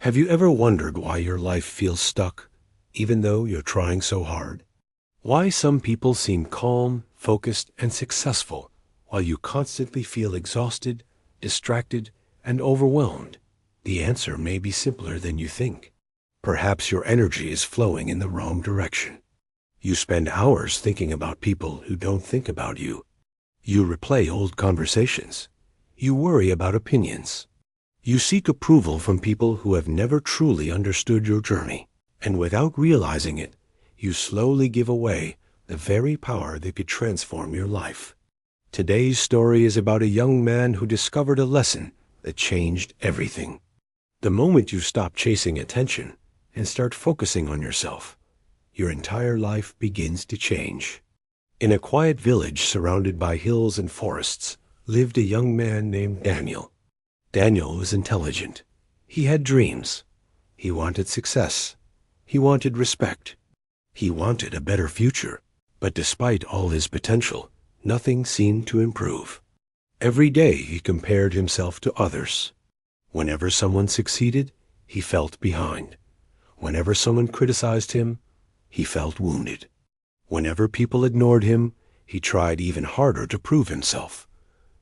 Have you ever wondered why your life feels stuck, even though you're trying so hard? Why some people seem calm, focused, and successful, while you constantly feel exhausted, distracted, and overwhelmed? The answer may be simpler than you think. Perhaps your energy is flowing in the wrong direction. You spend hours thinking about people who don't think about you. You replay old conversations. You worry about opinions. You seek approval from people who have never truly understood your journey. And without realizing it, you slowly give away the very power that could transform your life. Today's story is about a young man who discovered a lesson that changed everything. The moment you stop chasing attention and start focusing on yourself, your entire life begins to change. In a quiet village surrounded by hills and forests lived a young man named Daniel. Daniel was intelligent. He had dreams. He wanted success. He wanted respect. He wanted a better future. But despite all his potential, nothing seemed to improve. Every day he compared himself to others. Whenever someone succeeded, he felt behind. Whenever someone criticized him, he felt wounded. Whenever people ignored him, he tried even harder to prove himself.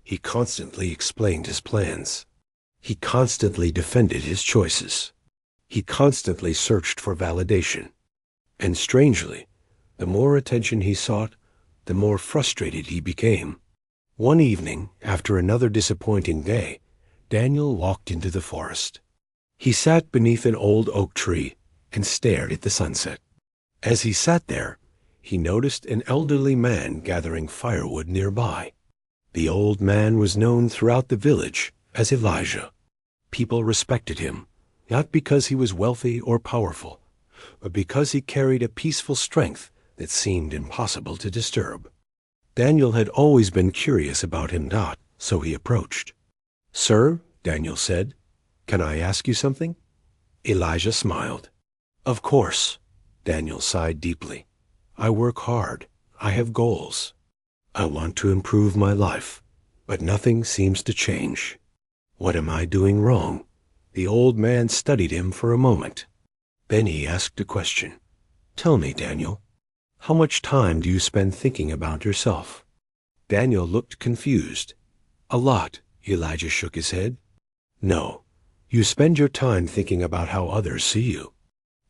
He constantly explained his plans. He constantly defended his choices. He constantly searched for validation. And strangely, the more attention he sought, the more frustrated he became. One evening, after another disappointing day, Daniel walked into the forest. He sat beneath an old oak tree and stared at the sunset. As he sat there, he noticed an elderly man gathering firewood nearby. The old man was known throughout the village as Elijah. People respected him, not because he was wealthy or powerful, but because he carried a peaceful strength that seemed impossible to disturb. Daniel had always been curious about him, so he approached. "Sir," Daniel said, "can I ask you something?" Elijah smiled. "Of course." Daniel sighed deeply. "I work hard. I have goals. I want to improve my life, but nothing seems to change. What am I doing wrong?" The old man studied him for a moment. Then he asked a question. "Tell me, Daniel, how much time do you spend thinking about yourself?" Daniel looked confused. "A lot," Elijah shook his head. "No, you spend your time thinking about how others see you."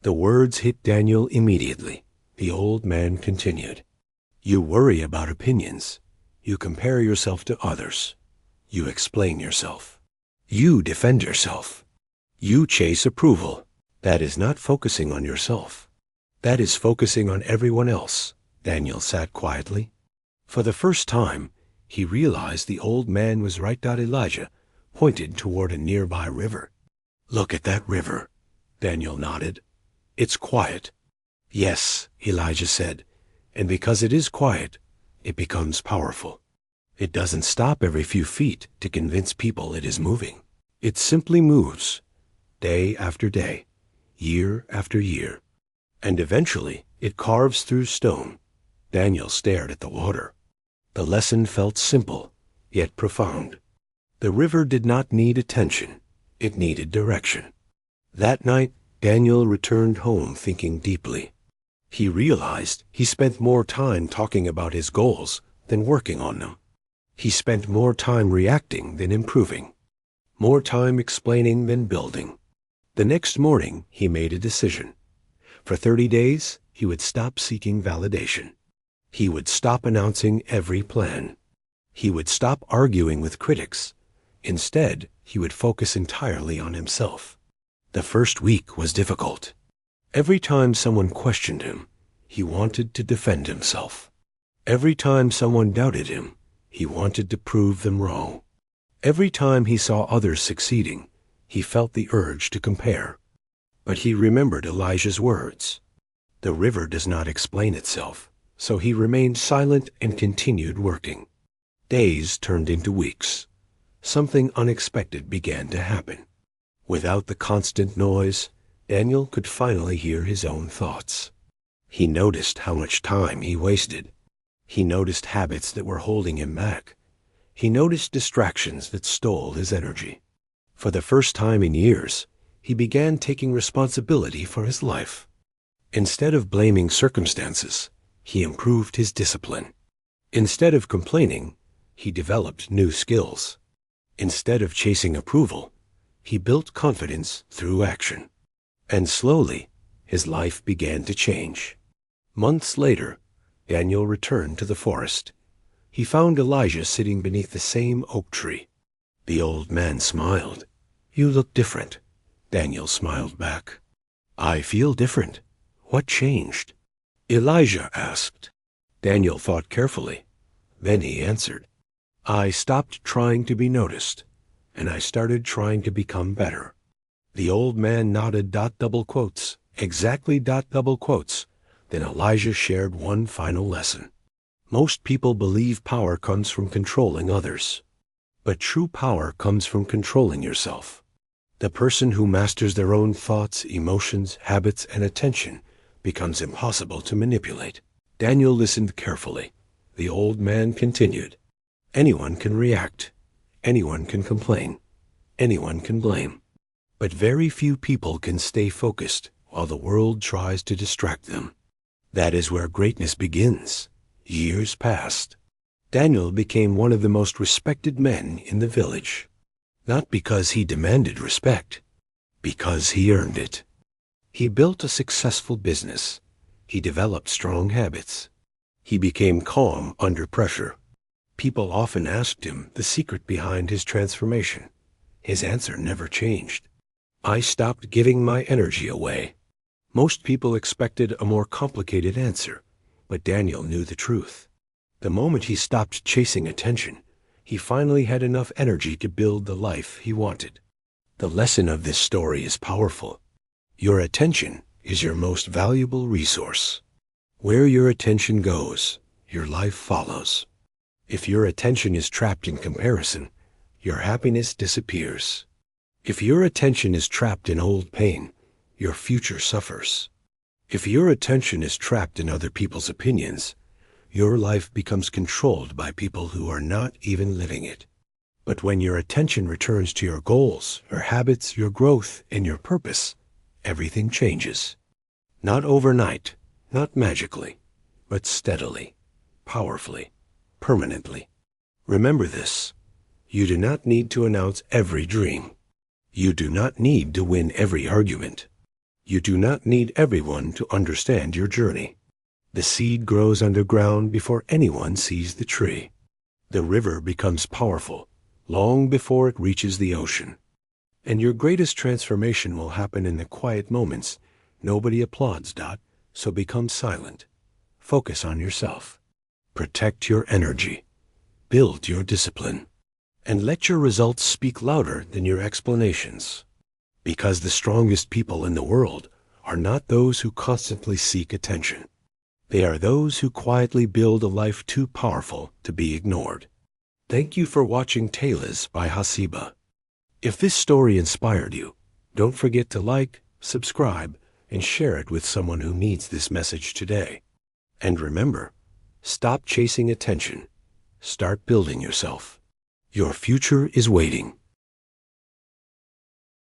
The words hit Daniel immediately. The old man continued. "You worry about opinions. You compare yourself to others. You explain yourself. You defend yourself. You chase approval. That is not focusing on yourself. That is focusing on everyone else." Daniel sat quietly. For the first time, he realized the old man was right. Elijah pointed toward a nearby river. "Look at that river." Daniel nodded. "It's quiet." "Yes," Elijah said, "and because it is quiet, it becomes powerful. It doesn't stop every few feet to convince people it is moving. It simply moves, day after day, year after year, and eventually it carves through stone." Daniel stared at the water. The lesson felt simple, yet profound. The river did not need attention. It needed direction. That night, Daniel returned home thinking deeply. He realized he spent more time talking about his goals than working on them. He spent more time reacting than improving, more time explaining than building. The next morning, he made a decision. For 30 days, he would stop seeking validation. He would stop announcing every plan. He would stop arguing with critics. Instead, he would focus entirely on himself. The first week was difficult. Every time someone questioned him, he wanted to defend himself. Every time someone doubted him, he wanted to prove them wrong. Every time he saw others succeeding, he felt the urge to compare. But he remembered Elijah's words. The river does not explain itself, so he remained silent and continued working. Days turned into weeks. Something unexpected began to happen. Without the constant noise, Daniel could finally hear his own thoughts. He noticed how much time he wasted. He noticed habits that were holding him back. He noticed distractions that stole his energy. For the first time in years, he began taking responsibility for his life. Instead of blaming circumstances, he improved his discipline. Instead of complaining, he developed new skills. Instead of chasing approval, he built confidence through action. And slowly, his life began to change. Months later, Daniel returned to the forest. He found Elijah sitting beneath the same oak tree. The old man smiled. "You look different." Daniel smiled back. "I feel different. What changed?" Elijah asked. Daniel thought carefully. Then he answered, "I stopped trying to be noticed, and I started trying to become better." The old man nodded. Double quotes. Exactly. Double quotes. Then Elijah shared one final lesson. Most people believe power comes from controlling others. But true power comes from controlling yourself. The person who masters their own thoughts, emotions, habits, and attention becomes impossible to manipulate. Daniel listened carefully. The old man continued, "Anyone can react. Anyone can complain. Anyone can blame. But very few people can stay focused while the world tries to distract them. That is where greatness begins." Years passed. Daniel became one of the most respected men in the village. Not because he demanded respect, because he earned it. He built a successful business. He developed strong habits. He became calm under pressure. People often asked him the secret behind his transformation. His answer never changed. "I stopped giving my energy away." Most people expected a more complicated answer, but Daniel knew the truth. The moment he stopped chasing attention, he finally had enough energy to build the life he wanted. The lesson of this story is powerful. Your attention is your most valuable resource. Where your attention goes, your life follows. If your attention is trapped in comparison, your happiness disappears. If your attention is trapped in old pain, your future suffers. If your attention is trapped in other people's opinions, your life becomes controlled by people who are not even living it. But when your attention returns to your goals, your habits, your growth, and your purpose, everything changes. Not overnight, not magically, but steadily, powerfully, permanently. Remember this. You do not need to announce every dream. You do not need to win every argument. You do not need everyone to understand your journey. The seed grows underground before anyone sees the tree. The river becomes powerful long before it reaches the ocean. And your greatest transformation will happen in the quiet moments nobody applauds. So become silent. Focus on yourself. Protect your energy. Build your discipline. And let your results speak louder than your explanations. Because the strongest people in the world are not those who constantly seek attention. They are those who quietly build a life too powerful to be ignored. Thank you for watching Tales by Hasiba. If this story inspired you, don't forget to like, subscribe, and share it with someone who needs this message today. And remember, stop chasing attention. Start building yourself. Your future is waiting.